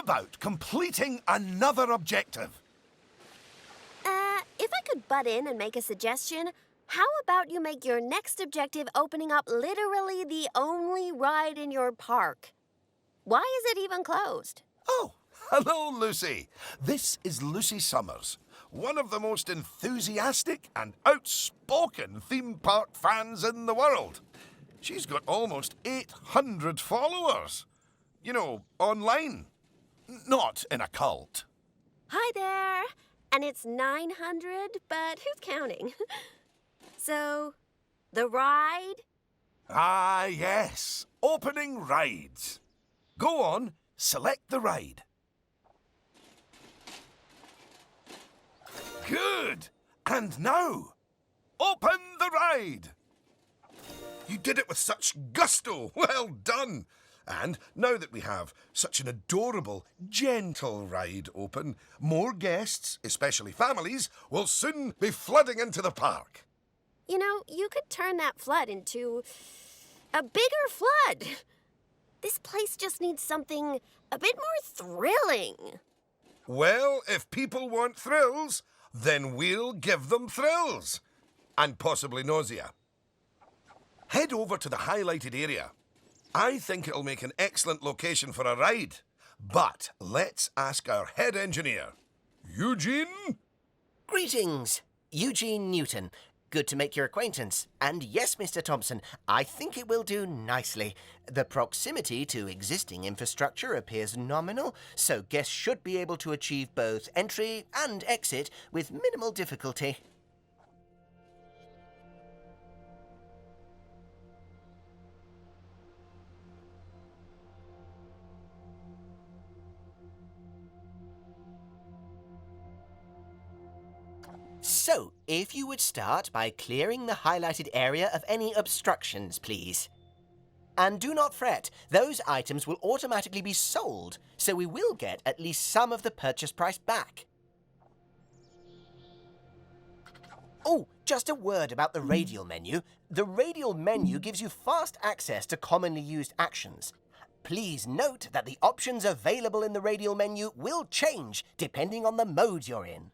about completing another objective? If I could butt in and make a suggestion, how about you make your next objective opening up literally the only ride in your park? Why is it even closed? Oh, hello, Lucy. This is Lucy Summers, one of the most enthusiastic and outspoken theme park fans in the world. She's got almost 800 followers. You know, online. Not in a cult. Hi there. And it's 900, but who's counting? So, the ride? Ah, yes. Opening rides. Go on, select the ride. Good. And now, open the ride. You did it with such gusto. Well done. And now that we have such an adorable, gentle ride open, more guests, especially families, will soon be flooding into the park. You know, you could turn that flood into a bigger flood. This place just needs something a bit more thrilling. Well, if people want thrills, then we'll give them thrills. And possibly nausea. Head over to the highlighted area. I think it'll make an excellent location for a ride. But let's ask our head engineer. Eugene? Greetings, Eugene Newton. Good to make your acquaintance. And yes, Mr. Thompson, I think it will do nicely. The proximity to existing infrastructure appears nominal, so guests should be able to achieve both entry and exit with minimal difficulty. So, if you would start by clearing the highlighted area of any obstructions, please. And do not fret, those items will automatically be sold, so we will get at least some of the purchase price back. Oh, just a word about the radial menu. The radial menu gives you fast access to commonly used actions. Please note that the options available in the radial menu will change depending on the mode you're in.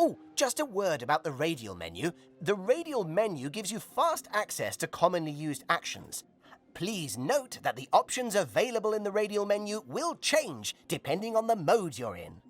Oh, just a word about the radial menu. The radial menu gives you fast access to commonly used actions. Please note that the options available in the radial menu will change depending on the mode you're in.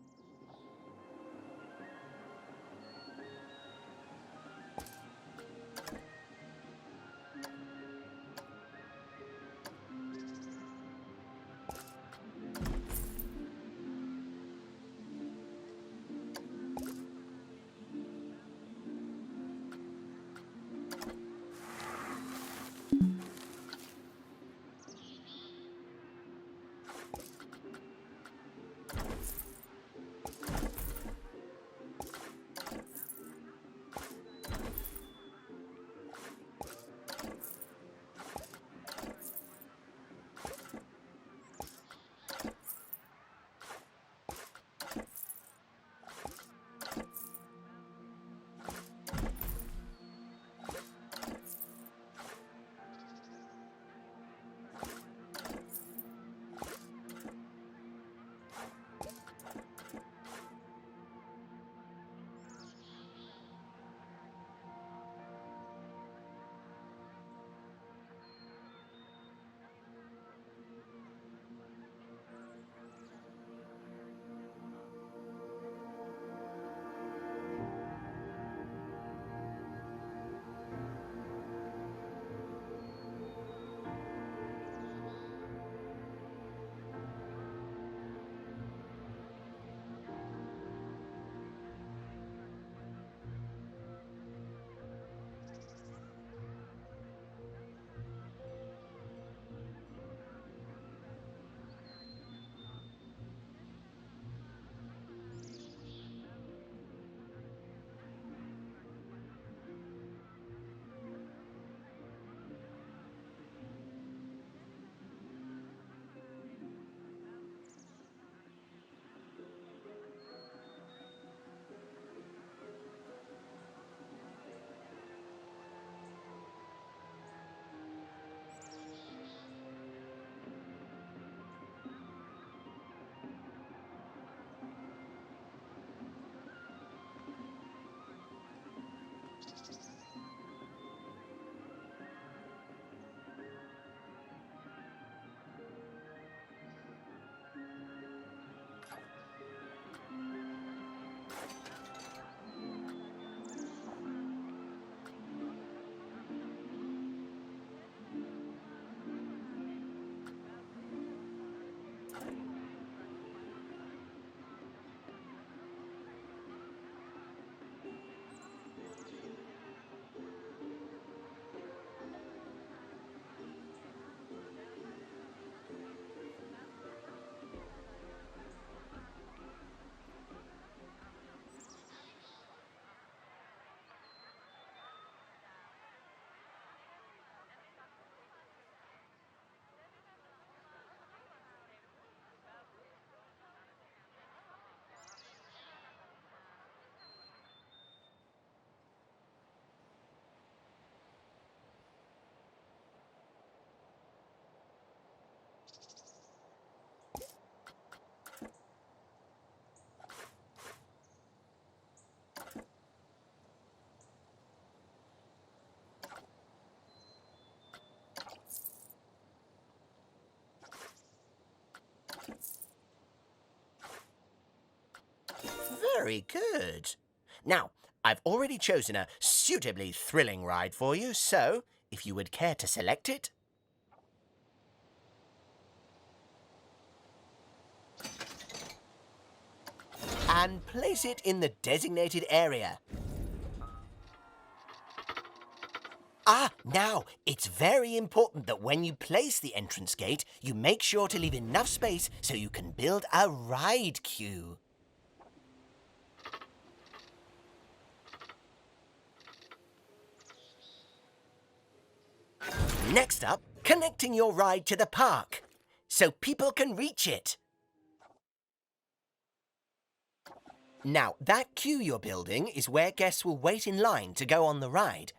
Very good. Now, I've already chosen a suitably thrilling ride for you, so if you would care to select it. And place it in the designated area. Now, it's very important that when you place the entrance gate, you make sure to leave enough space so you can build a ride queue. Next up, connecting your ride to the park, so people can reach it. Now, that queue you're building is where guests will wait in line to go on the ride.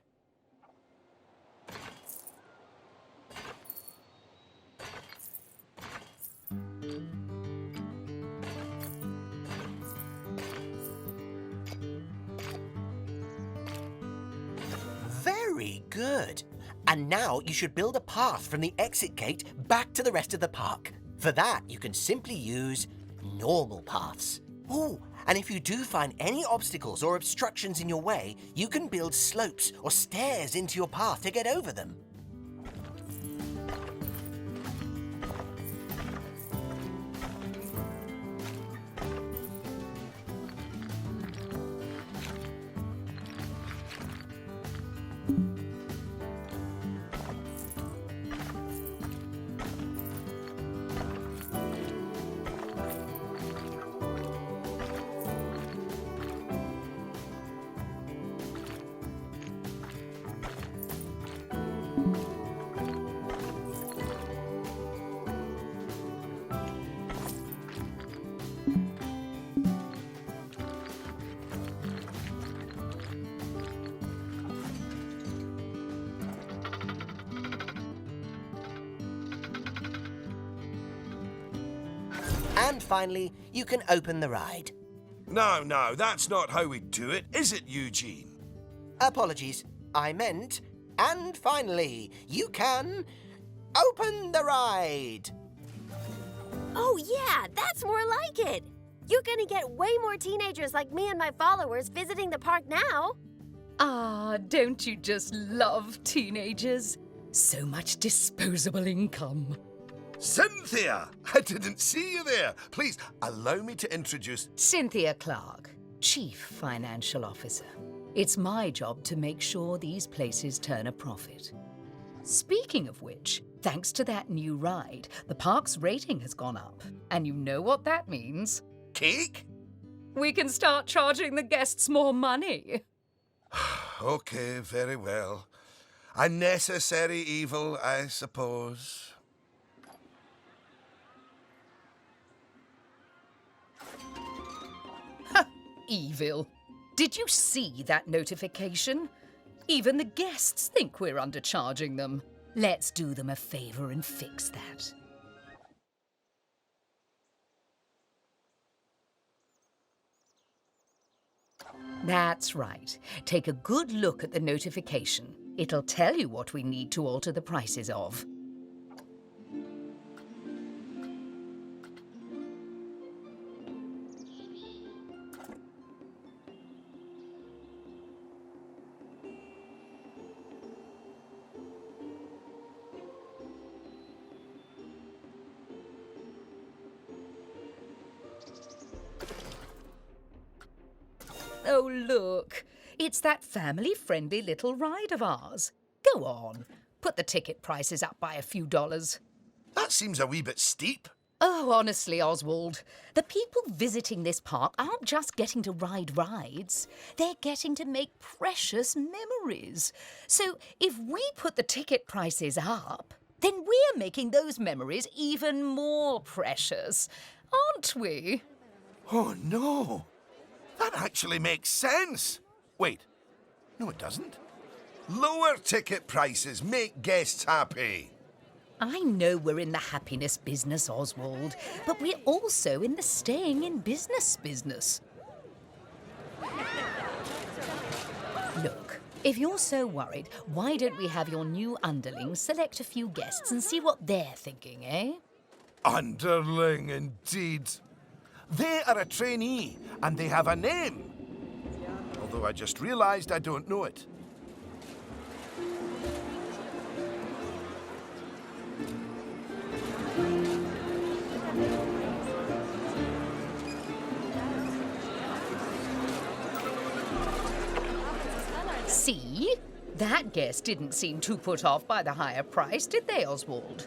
Good. And now you should build a path from the exit gate back to the rest of the park. For that, you can simply use normal paths. Oh, and if you do find any obstacles or obstructions in your way, you can build slopes or stairs into your path to get over them. And finally, you can open the ride. No, that's not how we do it, is it, Eugene? Apologies, I meant, and finally, you can open the ride. Oh, yeah, that's more like it. You're gonna get way more teenagers like me and my followers visiting the park now. Ah, don't you just love teenagers? So much disposable income. Cynthia! I didn't see you there. Please, allow me to introduce... Cynthia Clark, Chief Financial Officer. It's my job to make sure these places turn a profit. Speaking of which, thanks to that new ride, the park's rating has gone up. And you know what that means? Cake? We can start charging the guests more money. Okay, very well. A necessary evil, I suppose. Evil. Did you see that notification? Even the guests think we're undercharging them. Let's do them a favor and fix that. That's right. Take a good look at the notification. It'll tell you what we need to alter the prices of. Oh, look. It's that family-friendly little ride of ours. Go on. Put the ticket prices up by a few dollars. That seems a wee bit steep. Oh, honestly, Oswald, the people visiting this park aren't just getting to ride rides. They're getting to make precious memories. So if we put the ticket prices up, then we're making those memories even more precious, aren't we? Oh, no. That actually makes sense. Wait. No, it doesn't. Lower ticket prices make guests happy. I know we're in the happiness business, Oswald, but we're also in the staying in business business. Look, if you're so worried, why don't we have your new underlings select a few guests and see what they're thinking, eh? Underling, indeed. They are a trainee, and they have a name. Although I just realised I don't know it. See? That guest didn't seem too put off by the higher price, did they, Oswald?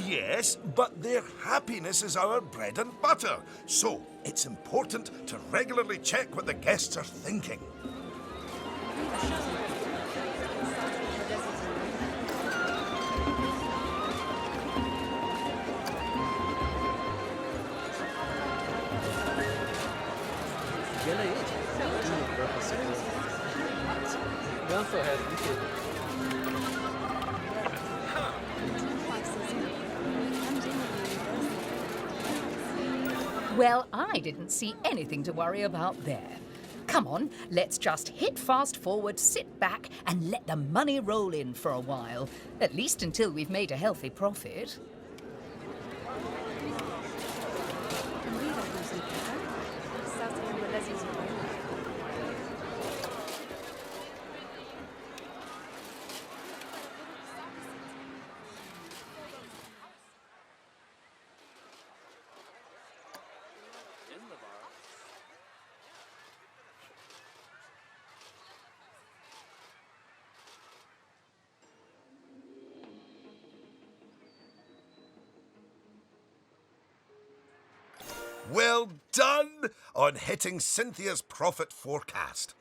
Yes, but their happiness is our bread and butter. So it's important to regularly check what the guests are thinking. Well, I didn't see anything to worry about there. Come on, let's just hit fast forward, sit back, and let the money roll in for a while. At least until we've made a healthy profit. Well done on hitting Cynthia's profit forecast.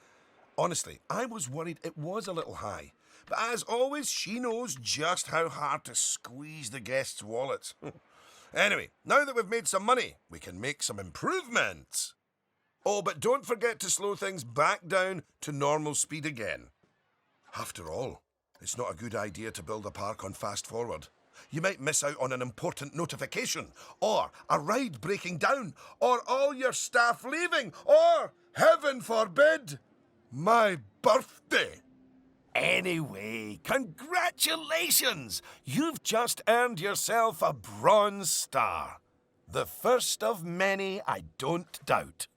Honestly, I was worried it was a little high. But as always, she knows just how hard to squeeze the guests' wallets. Anyway, now that we've made some money, we can make some improvements. Oh, but don't forget to slow things back down to normal speed again. After all, it's not a good idea to build a park on fast forward. You might miss out on an important notification, or a ride breaking down, or all your staff leaving, or, heaven forbid, my birthday. Anyway, congratulations! You've just earned yourself a bronze star. The first of many, I don't doubt.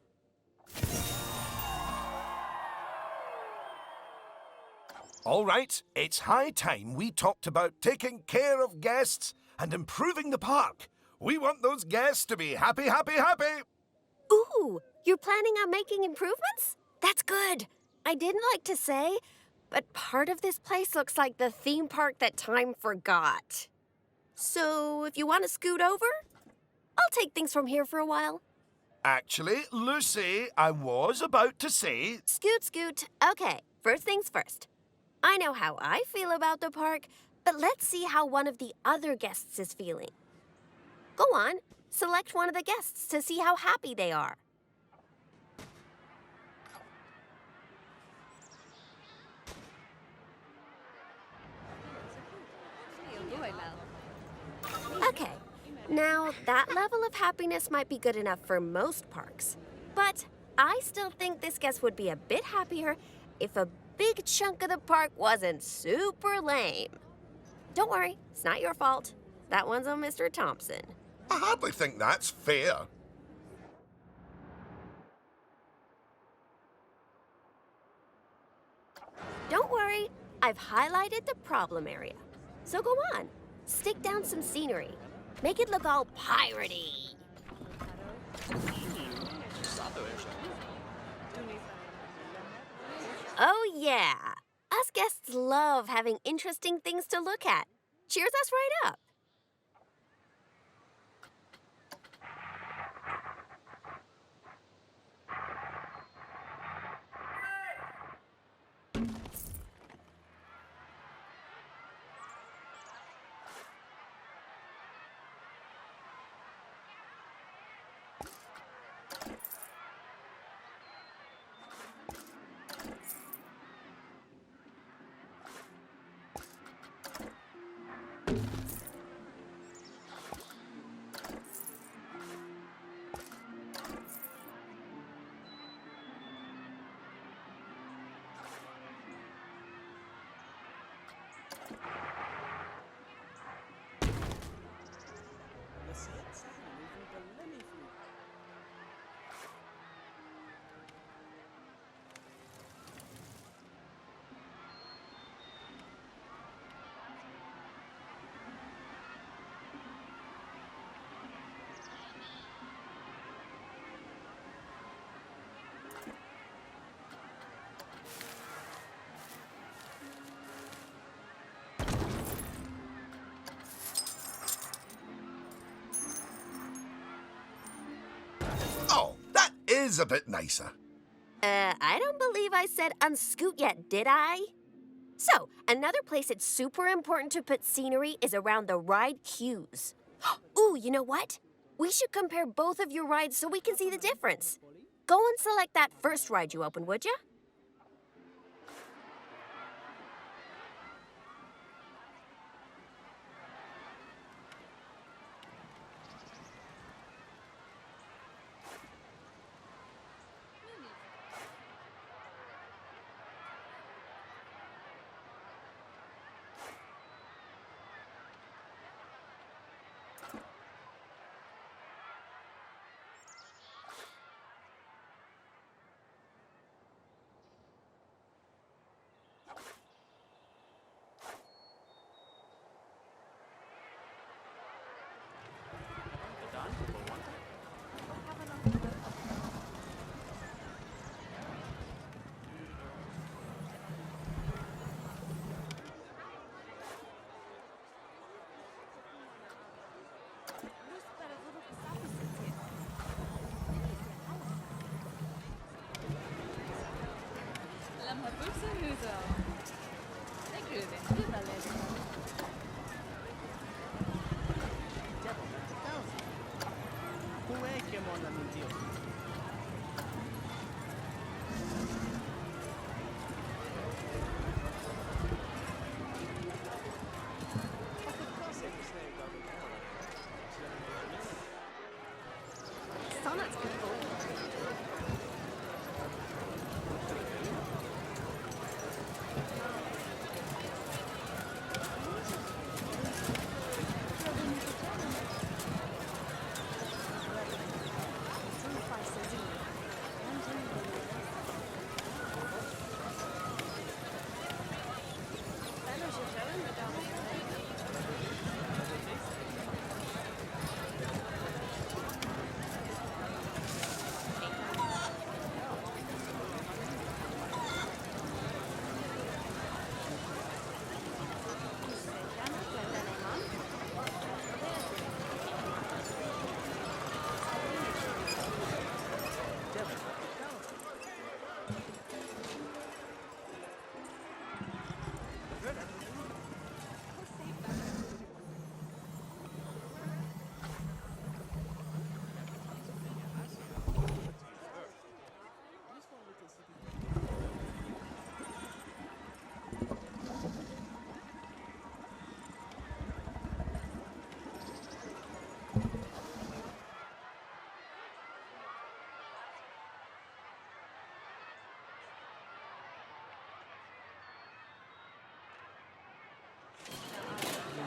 All right, it's high time we talked about taking care of guests and improving the park. We want those guests to be happy, happy, happy. Ooh, you're planning on making improvements? That's good. I didn't like to say, but part of this place looks like the theme park that time forgot. So if you want to scoot over, I'll take things from here for a while. Actually, Lucy, I was about to say... Scoot, scoot. Okay, first things first. I know how I feel about the park, but let's see how one of the other guests is feeling. Go on, select one of the guests to see how happy they are. Okay, now that level of happiness might be good enough for most parks, but I still think this guest would be a bit happier if a big chunk of the park wasn't super lame. Don't worry, it's not your fault. That one's on Mr. Thompson. I hardly think that's fair. Don't worry, I've highlighted the problem area. So go on, stick down some scenery. Make it look all piratey. Oh yeah, us guests love having interesting things to look at. Cheers us right up. Oh, that is a bit nicer. I don't believe I said unscoot yet, did I? So, another place it's super important to put scenery is around the ride queues. Ooh, you know what? We should compare both of your rides so we can see the difference. Go and select that first ride you opened, would ya?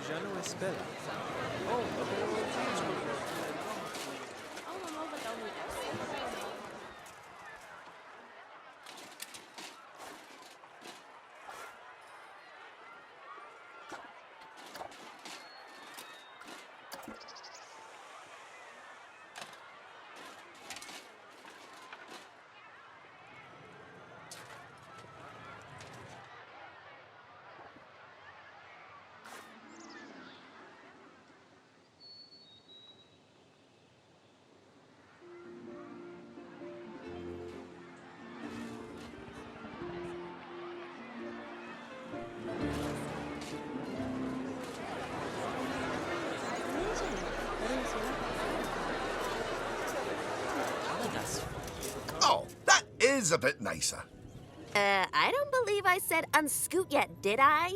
Já não espera. Oh, that is a bit nicer. I don't believe I said unscoot yet, did I?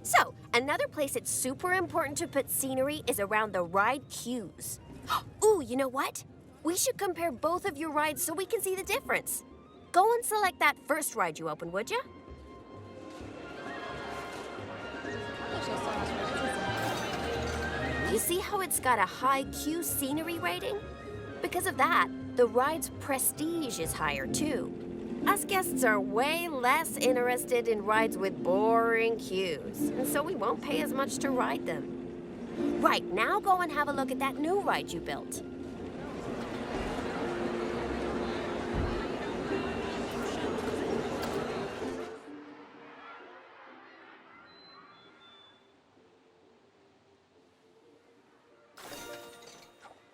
So, another place it's super important to put scenery is around the ride queues. Ooh, you know what? We should compare both of your rides so we can see the difference. Go and select that first ride you opened, would you? You see how it's got a high queue scenery rating? Because of that, the ride's prestige is higher too. Us guests are way less interested in rides with boring queues, and so we won't pay as much to ride them. Right, now go and have a look at that new ride you built.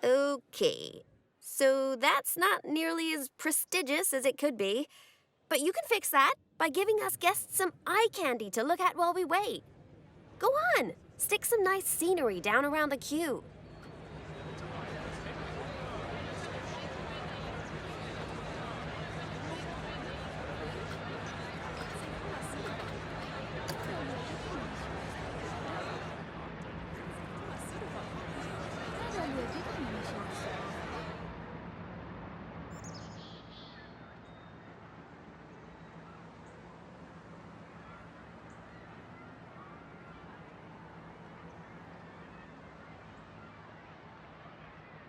Okay, so that's not nearly as prestigious as it could be. But you can fix that by giving us guests some eye candy to look at while we wait. Go on, stick some nice scenery down around the queue.